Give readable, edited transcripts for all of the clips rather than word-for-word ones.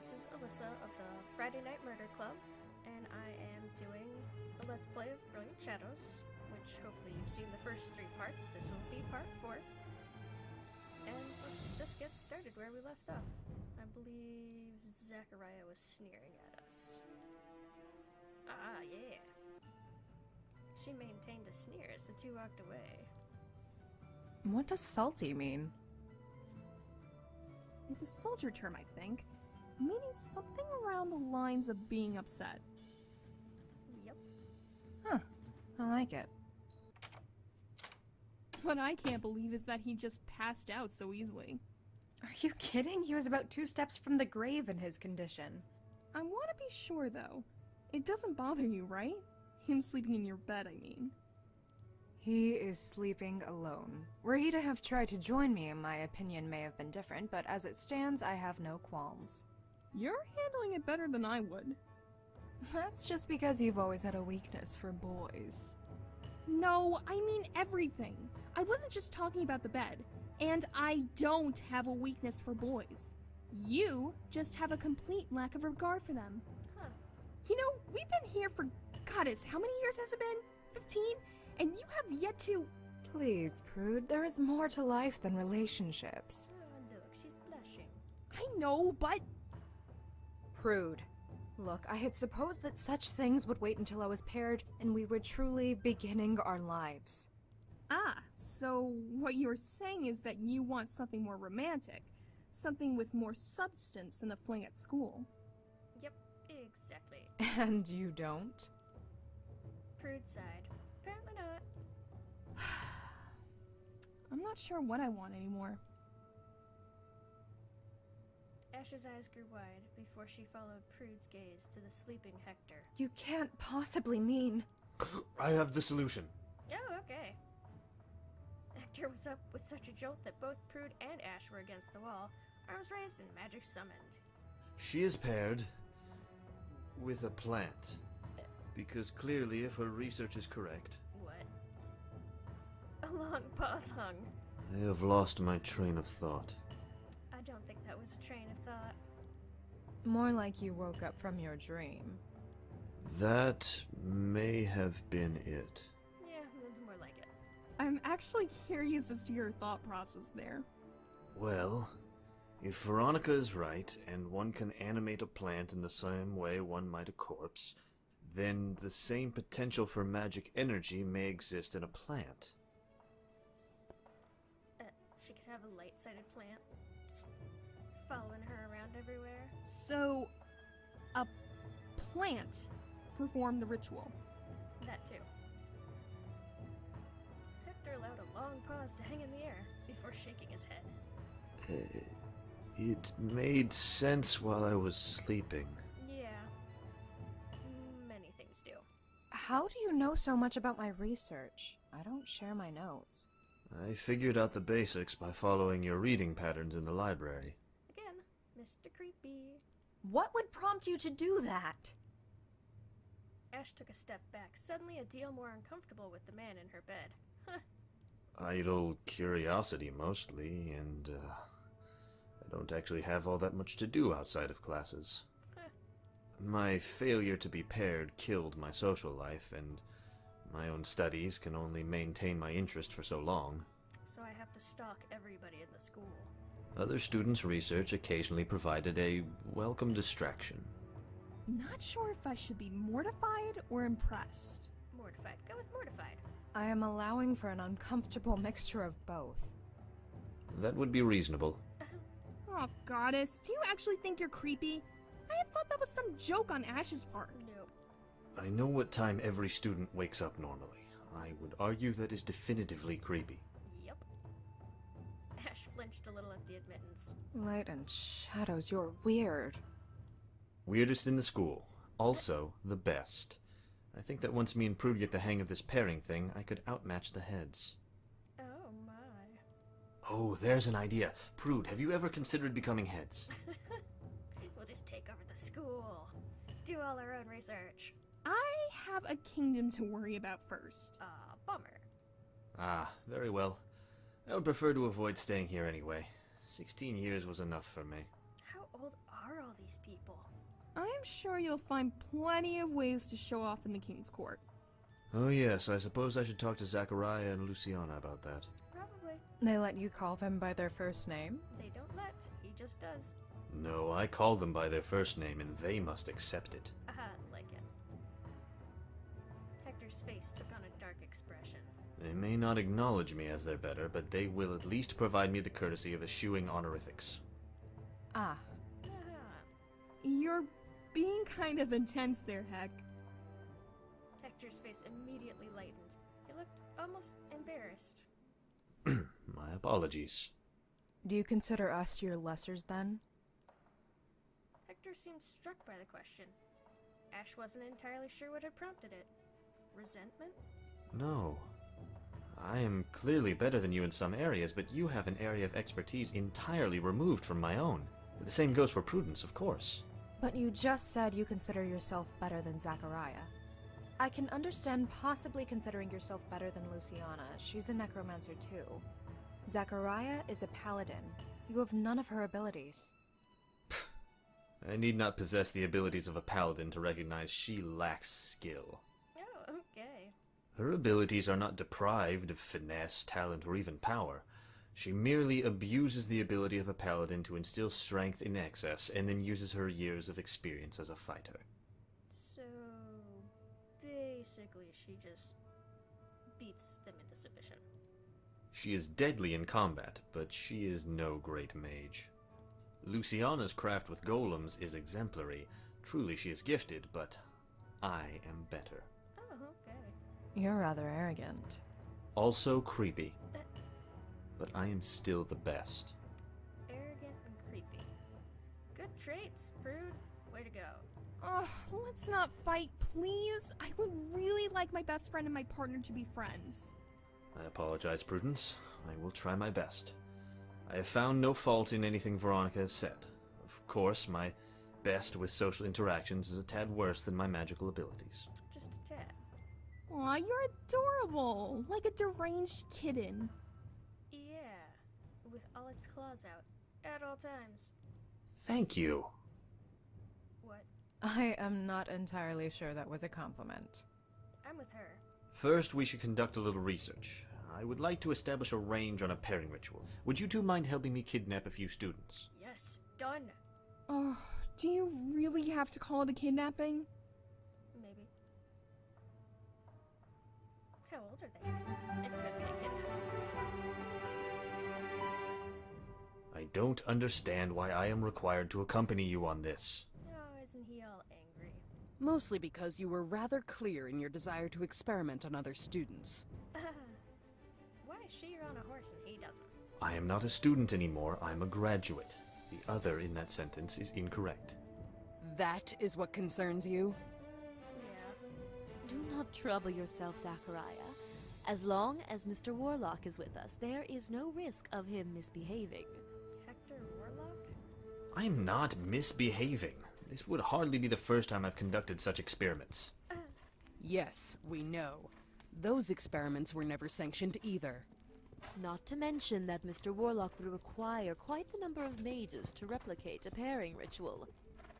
this is Alyssa of the Friday Night Murder Club, and I am doing a Let's Play of Brilliant Shadows, which hopefully you've seen the first 3 parts. This will be part 4. And let's just get started where we left off. I believe Zachariah was sneering at us. Ah, yeah. She maintained a sneer as the two walked away. What does salty mean? It's a soldier term, I think, meaning something around the lines of being upset. Yep. Huh. I like it. What I can't believe is that he just passed out so easily. Are you kidding? He was about 2 steps from the grave in his condition. I want to be sure, though. It doesn't bother you, right? Him sleeping in your bed, I mean. He is sleeping alone. Were he to have tried to join me, my opinion may have been different, but as it stands, I have no qualms. You're handling it better than I would. That's just because you've always had a weakness for boys. No, I mean everything. I wasn't just talking about the bed. And I don't have a weakness for boys. You just have a complete lack of regard for them. Huh. You know, we've been here for, goddess, how many years has it been? 15? And you have yet to... Please, Prude, there is more to life than relationships. Oh, look, she's blushing. I know, but... Prude. Look, I had supposed that such things would wait until I was paired and we were truly beginning our lives. Ah, so what you're saying is that you want something more romantic. Something with more substance than the fling at school. Yep, exactly. And you don't? Prude sighed. Apparently not. I'm not sure what I want anymore. Ash's eyes grew wide before she followed Prude's gaze to the sleeping Hector. You can't possibly mean... I have the solution. Oh, okay. Hector was up with such a jolt that both Prude and Ash were against the wall, arms raised and magic summoned. She is paired with a plant. Because clearly, if her research is correct... What? A long pause hung. I have lost my train of thought. I don't think that was a train of thought. More like you woke up from your dream. That may have been it. Yeah, that's more like it. I'm actually curious as to your thought process there. Well, if Veronica is right, and one can animate a plant in the same way one might a corpse, then the same potential for magic energy may exist in a plant. She could have a light-sided plant, just following her around everywhere. So, a plant performed the ritual. That too. Hector allowed a long pause to hang in the air before shaking his head. It made sense while I was sleeping. Yeah. Many things do. How do you know so much about my research? I don't share my notes. I figured out the basics by following your reading patterns in the library. Again, Mr. Creepy. What would prompt you to do that? Ash took a step back, suddenly a deal more uncomfortable with the man in her bed. Idle curiosity, mostly, and, I don't actually have all that much to do outside of classes. My failure to be paired killed my social life, and my own studies can only maintain my interest for so long. So I have to stalk everybody in the school. Other students' research occasionally provided a welcome distraction. Not sure if I should be mortified or impressed. Mortified. Go with mortified. I am allowing for an uncomfortable mixture of both. That would be reasonable. Oh, goddess, do you actually think you're creepy? I had thought that was some joke on Ash's part. Nope. I know what time every student wakes up normally. I would argue that is definitively creepy. Yep. Ash flinched a little at the admittance. Light and shadows, you're weird. Weirdest in the school. Also, the best. I think that once me and Prude get the hang of this pairing thing, I could outmatch the heads. Oh my. Oh, there's an idea. Prude, have you ever considered becoming heads? We'll just take over the school. Do all our own research. I have a kingdom to worry about first. Bummer. Ah, very well. I would prefer to avoid staying here anyway. 16 years was enough for me. How old are all these people? I'm sure you'll find plenty of ways to show off in the King's Court. Oh yes, I suppose I should talk to Zachariah and Luciana about that. Probably. They let you call them by their first name? They don't let. He just does. No, I call them by their first name and they must accept it. Aha, like it. Hector's face took on a dark expression. They may not acknowledge me as their better, but they will at least provide me the courtesy of eschewing honorifics. Ah. Aha. You're being kind of intense there, Heck. Hector's face immediately lightened. He looked almost embarrassed. My apologies. Do you consider us your lessers then? Hector seemed struck by the question. Ash wasn't entirely sure what had prompted it. Resentment? No. I am clearly better than you in some areas, but you have an area of expertise entirely removed from my own. The same goes for Prudence, of course. But you just said you consider yourself better than Zachariah. I can understand possibly considering yourself better than Luciana. She's a necromancer too. Zachariah is a paladin. You have none of her abilities. I need not possess the abilities of a paladin to recognize she lacks skill. Oh, okay. Her abilities are not deprived of finesse, talent, or even power. She merely abuses the ability of a paladin to instill strength in excess, and then uses her years of experience as a fighter. So, basically she just beats them into submission. She is deadly in combat, but she is no great mage. Luciana's craft with golems is exemplary. Truly she is gifted, but I am better. Oh, okay. You're rather arrogant. Also creepy. But I am still the best. Arrogant and creepy. Good traits, Prude. Way to go. Ugh, let's not fight, please. I would really like my best friend and my partner to be friends. I apologize, Prudence. I will try my best. I have found no fault in anything Veronica has said. Of course, my best with social interactions is a tad worse than my magical abilities. Just a tad. Aw, you're adorable. Like a deranged kitten. Yeah, with all its claws out, at all times. Thank you. What? I am not entirely sure that was a compliment. I'm with her. First, we should conduct a little research. I would like to establish a range on a pairing ritual. Would you two mind helping me kidnap a few students? Yes, done. Oh, do you really have to call it a kidnapping? Maybe. How old are they? It could be a kidnapping. I don't understand why I am required to accompany you on this. Oh, isn't he all angry? Mostly because you were rather clear in your desire to experiment on other students. Why is she on a horse and he doesn't? I am not a student anymore, I'm a graduate. The other in that sentence is incorrect. That is what concerns you? Yeah. Do not trouble yourself, Zachariah. As long as Mr. Warlock is with us, there is no risk of him misbehaving. Hector Warlock? I'm not misbehaving. This would hardly be the first time I've conducted such experiments. Yes, we know. Those experiments were never sanctioned either. Not to mention that Mr. Warlock would require quite the number of mages to replicate a pairing ritual.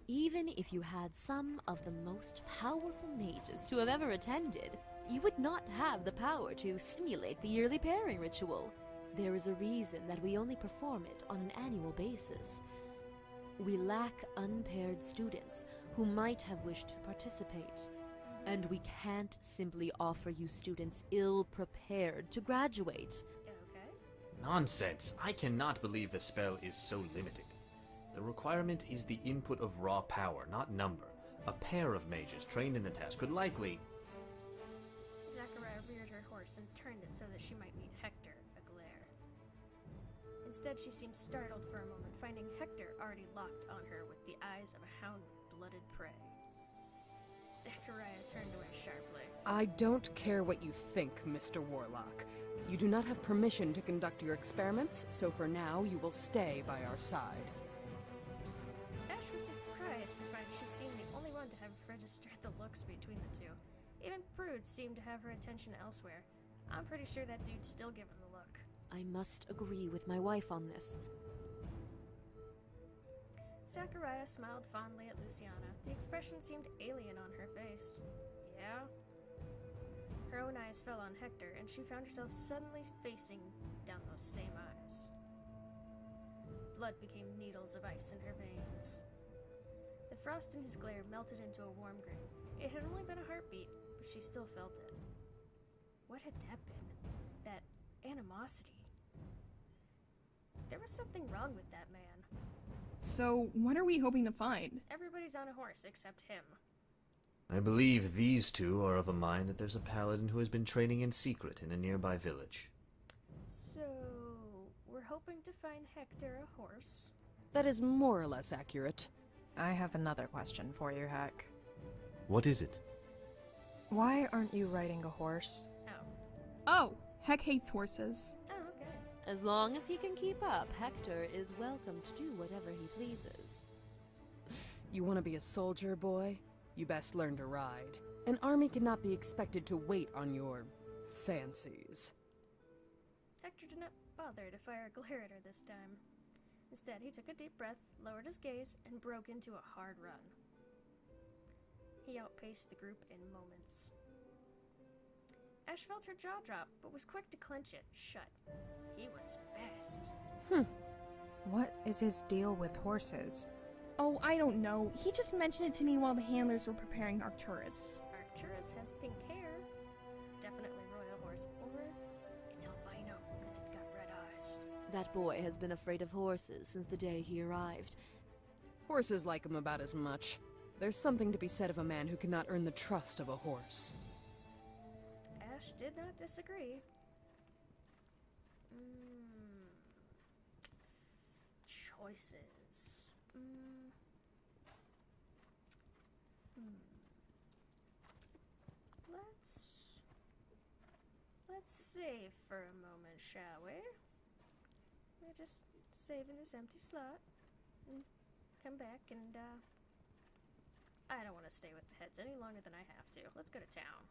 Even if you had some of the most powerful mages to have ever attended, you would not have the power to simulate the yearly pairing ritual. There is a reason that we only perform it on an annual basis. We lack unpaired students who might have wished to participate. And we can't simply offer you students ill-prepared to graduate. Okay. Nonsense. I cannot believe the spell is so limited. The requirement is the input of raw power, not number. A pair of mages trained in the task could likely... Zachariah reared her horse and turned it so that she might meet Hector, a glare. Instead, she seemed startled for a moment, finding Hector already locked on her with the eyes of a hound with blooded prey. Zachariah turned away sharply. I don't care what you think, Mr. Warlock. You do not have permission to conduct your experiments, so for now you will stay by our side. Ash was surprised to find she seemed the only one to have registered the looks between the two. Even Prude seemed to have her attention elsewhere. I'm pretty sure that dude's still giving the look. I must agree with my wife on this. Zachariah smiled fondly at Luciana. The expression seemed alien on her face. Yeah? Her own eyes fell on Hector, and she found herself suddenly facing down those same eyes. Blood became needles of ice in her veins. The frost in his glare melted into a warm grin. It had only been a heartbeat, but she still felt it. What had that been? That animosity? There was something wrong with that man. So, what are we hoping to find? Everybody's on a horse except him. I believe these two are of a mind that there's a paladin who has been training in secret in a nearby village. So, we're hoping to find Hector a horse. That is more or less accurate. I have another question for you, Heck. What is it? Why aren't you riding a horse? Oh, Heck hates horses. Oh, okay. As long as he can keep up, Hector is welcome to do whatever he pleases. You want to be a soldier, boy? You best learn to ride. An army cannot be expected to wait on your fancies. Hector did not bother to fire a glare at her this time. Instead, he took a deep breath, lowered his gaze, and broke into a hard run. He outpaced the group in moments. Ash felt her jaw drop, but was quick to clench it shut. He was fast. What is his deal with horses? Oh, I don't know. He just mentioned it to me while the handlers were preparing Arcturus. Arcturus has pink hair. Definitely royal horse. Or it's albino, because it's got red eyes. That boy has been afraid of horses since the day he arrived. Horses like him about as much. There's something to be said of a man who cannot earn the trust of a horse. Ash did not disagree. Choices. Let's save for a moment, shall we? We're just saving this empty slot and come back and I don't want to stay with the heads any longer than I have to. Let's go to town.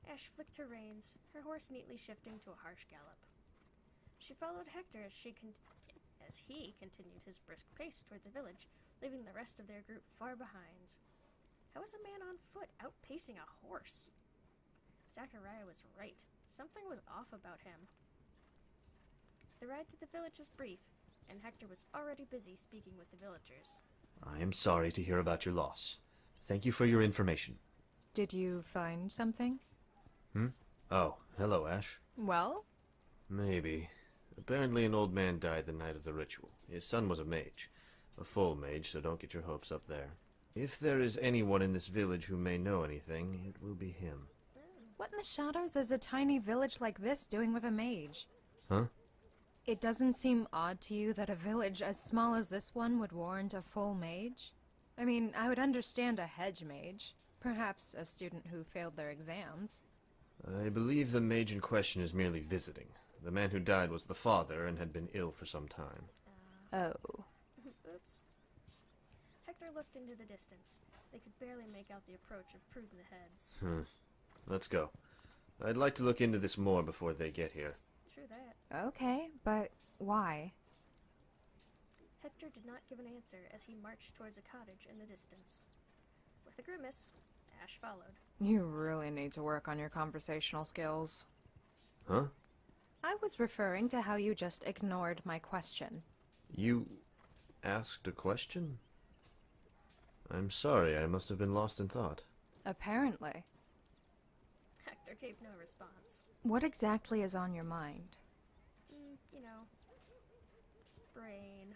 Ash flicked her reins, her horse neatly shifting to a harsh gallop. She followed Hector as he continued his brisk pace toward the village, leaving the rest of their group far behind. How was a man on foot outpacing a horse? Zachariah was right. Something was off about him. The ride to the village was brief, and Hector was already busy speaking with the villagers. I am sorry to hear about your loss. Thank you for your information. Did you find something? Oh, hello, Ash. Well? Maybe. Apparently an old man died the night of the ritual. His son was a mage. A full mage, so don't get your hopes up there. If there is anyone in this village who may know anything, it will be him. What in the shadows is a tiny village like this doing with a mage? Huh? It doesn't seem odd to you that a village as small as this one would warrant a full mage? I mean, I would understand a hedge mage. Perhaps a student who failed their exams. I believe the mage in question is merely visiting. The man who died was the father and had been ill for some time. Oh. Oops. Hector looked into the distance. They could barely make out the approach of Prude and the heads. Let's go. I'd like to look into this more before they get here. True that. Okay, but why? Hector did not give an answer as he marched towards a cottage in the distance. With a grimace, Ash followed. You really need to work on your conversational skills. Huh? I was referring to how you just ignored my question. You asked a question? I'm sorry, I must have been lost in thought. Apparently. Hector gave no response. What exactly is on your mind? You know, brain.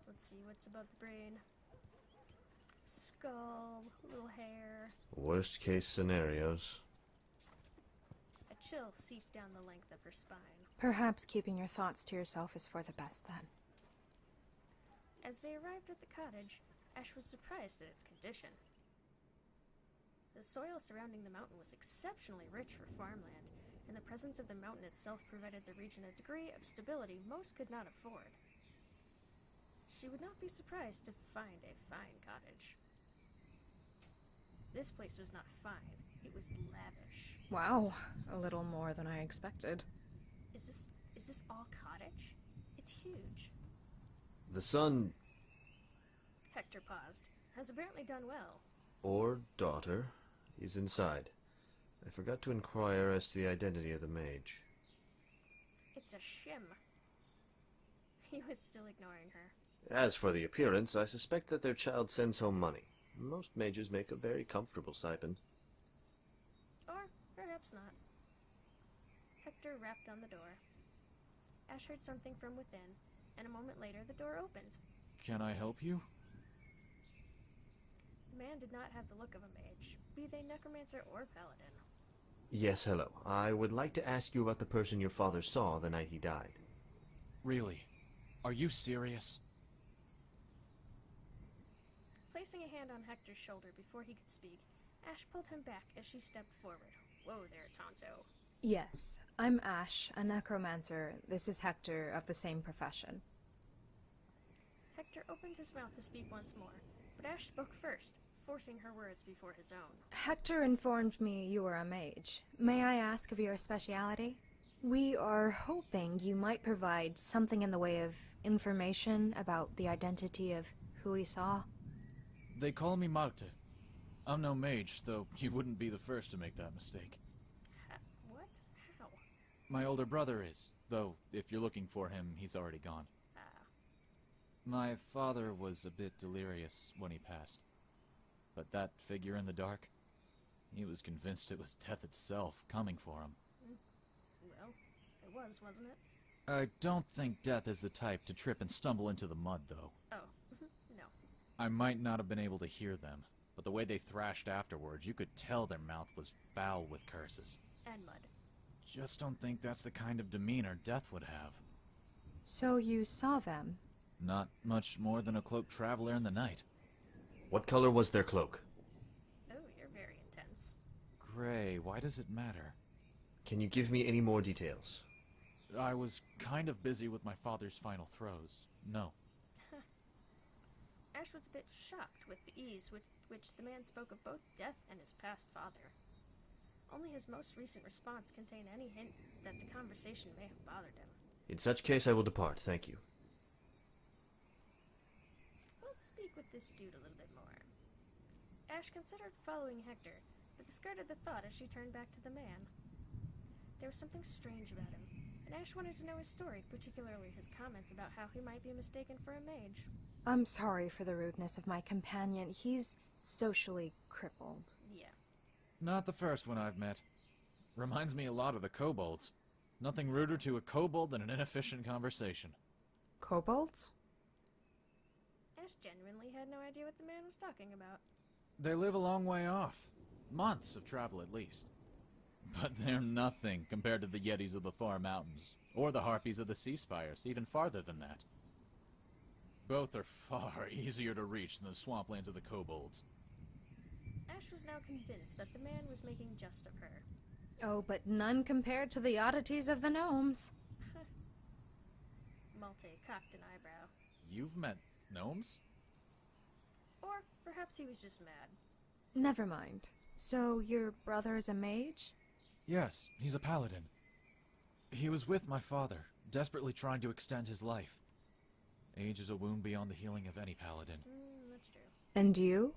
Let's see, what's about the brain? Skull, little hair. Worst case scenarios. A chill seeped down the length of her spine. Perhaps keeping your thoughts to yourself is for the best then. As they arrived at the cottage, Ash was surprised at its condition. The soil surrounding the mountain was exceptionally rich for farmland, and the presence of the mountain itself provided the region a degree of stability most could not afford. She would not be surprised to find a fine cottage. This place was not fine, it was lavish. Wow, a little more than I expected. Is this all cottage? It's huge. The son Hector paused. Has apparently done well. Or daughter. He's inside. I forgot to inquire as to the identity of the mage. It's a shim. He was still ignoring her. As for the appearance, I suspect that their child sends home money. Most mages make a very comfortable stipend. Or perhaps not. Hector rapped on the door. Ash heard something from within, and a moment later the door opened. Can I help you? The man did not have the look of a mage, be they necromancer or paladin. Yes, hello. I would like to ask you about the person your father saw the night he died. Really? Are you serious? Placing a hand on Hector's shoulder before he could speak, Ash pulled him back as she stepped forward. Whoa there, Tonto. Yes, I'm Ash, a necromancer. This is Hector of the same profession. Hector opened his mouth to speak once more, but Ash spoke first, forcing her words before his own. Hector informed me you were a mage. May I ask of your speciality? We are hoping you might provide something in the way of information about the identity of who we saw. They call me Marte. I'm no mage, though you wouldn't be the first to make that mistake. What? How? My older brother is, though if you're looking for him, he's already gone. My father was a bit delirious when he passed. But that figure in the dark, he was convinced it was death itself coming for him. Well, it was, wasn't it? I don't think death is the type to trip and stumble into the mud, though. Oh, no. I might not have been able to hear them, but the way they thrashed afterwards, you could tell their mouth was foul with curses. And mud. Just don't think that's the kind of demeanor death would have. So you saw them? Not much more than a cloaked traveler in the night. What color was their cloak? Oh, you're very intense. Gray, why does it matter? Can you give me any more details? I was kind of busy with my father's final throes. No. Ash was a bit shocked with the ease with which the man spoke of both death and his past father. Only his most recent response contained any hint that the conversation may have bothered him. In such case, I will depart. Thank you. Let's speak with this dude a little bit more. Ash considered following Hector, but discarded the thought as she turned back to the man. There was something strange about him, and Ash wanted to know his story, particularly his comments about how he might be mistaken for a mage. I'm sorry for the rudeness of my companion. He's socially crippled. Yeah. Not the first one I've met. Reminds me a lot of the kobolds. Nothing ruder to a kobold than an inefficient conversation. Kobolds? Ash genuinely had no idea what the man was talking about. They live a long way off. Months of travel at least. But they're nothing compared to the Yetis of the far mountains, or the Harpies of the Sea Spires, even farther than that. Both are far easier to reach than the swamplands of the kobolds. Ash was now convinced that the man was making jest of her. Oh, but none compared to the oddities of the gnomes. Malte cocked an eyebrow. You've met gnomes? Or perhaps he was just mad. Never mind. So your brother is a mage? Yes, he's a paladin. He was with my father, desperately trying to extend his life. Age is a wound beyond the healing of any paladin. That's true. And you?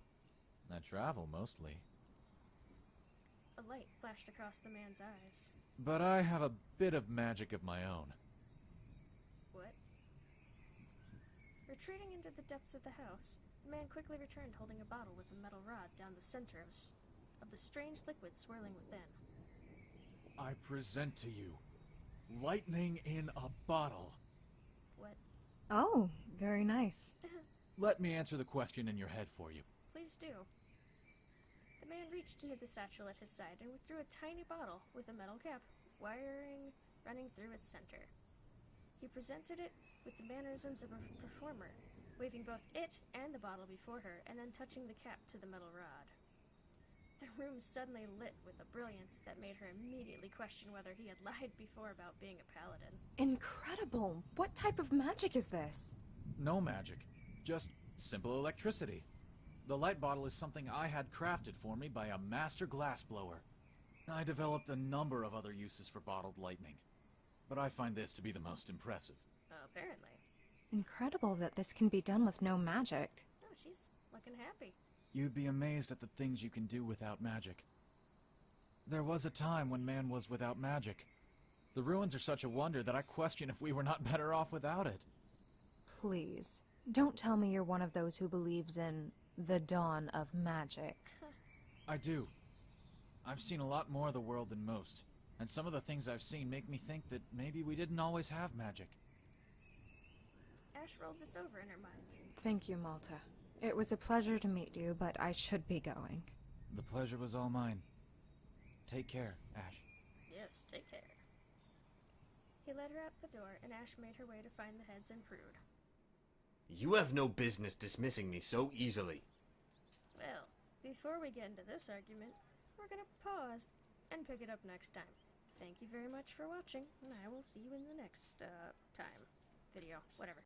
I travel, mostly. A light flashed across the man's eyes. But I have a bit of magic of my own. What? Retreating into the depths of the house, the man quickly returned holding a bottle with a metal rod down the center of the strange liquid swirling within. I present to you lightning in a bottle. What? Oh, very nice. Let me answer the question in your head for you. Please do. The man reached into the satchel at his side and withdrew a tiny bottle with a metal cap, wiring running through its center. He presented it with the mannerisms of a performer, waving both it and the bottle before her, and then touching the cap to the metal rod. The room suddenly lit with a brilliance that made her immediately question whether he had lied before about being a paladin. Incredible! What type of magic is this? No magic, just simple electricity. The light bottle is something I had crafted for me by a master glassblower. I developed a number of other uses for bottled lightning, but I find this to be the most impressive. Apparently. Incredible that this can be done with no magic. No, she's looking happy. You'd be amazed at the things you can do without magic. There was a time when man was without magic. The ruins are such a wonder that I question if we were not better off without it. Please, don't tell me you're one of those who believes in the dawn of magic. I do. I've seen a lot more of the world than most, and some of the things I've seen make me think that maybe we didn't always have magic. Ash rolled this over in her mind. Thank you, Malta. It was a pleasure to meet you, but I should be going. The pleasure was all mine. Take care, Ash. Yes, take care. He led her out the door, and Ash made her way to find the heads and Prude. You have no business dismissing me so easily. Well, before we get into this argument, we're gonna pause and pick it up next time. Thank you very much for watching, and I will see you in the next, time. Video, whatever.